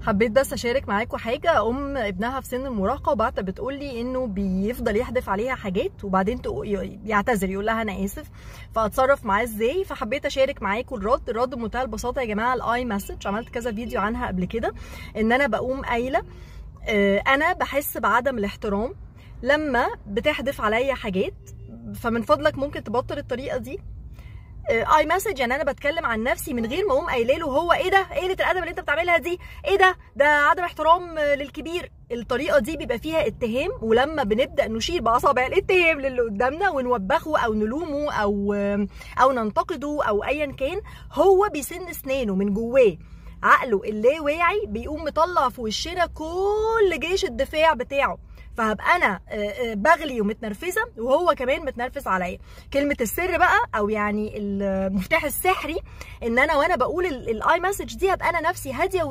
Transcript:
حبيت بس اشارك معاكم حاجه. ابنها في سن المراهقه وبعت بتقول لي انه بيفضل يحدف عليها حاجات وبعدين يعتذر يقول لها انا اسف، فاتصرف معاه ازاي؟ فحبيت اشارك معاكم الرد بمنتهى البساطه يا جماعه. الاي مسج عملت كذا فيديو عنها قبل كده، ان انا بقوم قايله انا بحس بعدم الاحترام لما بتحدف عليا حاجات، فمن فضلك ممكن تبطل الطريقه دي. اي مسج يعني انا بتكلم عن نفسي من غير ما اقوم قايله له هو ايه ده، ايه قله الادب اللي انت بتعملها دي، ايه ده عدم احترام للكبير. الطريقه دي بيبقى فيها اتهام، ولما بنبدا نشير باصابع الاتهام للي قدامنا ونوبخه او نلومه او ننتقده او ايا كان، هو بيسن اسنانه من جواه، عقله اللاواعي بيقوم مطلع في وشنا كل جيش الدفاع بتاعه، فهبقى انا بغلي ومتنرفزه وهو كمان متنرفز عليا. كلمه السر بقى او يعني المفتاح السحري ان انا وانا بقول الاي مسج دي ابقى انا نفسي هاديه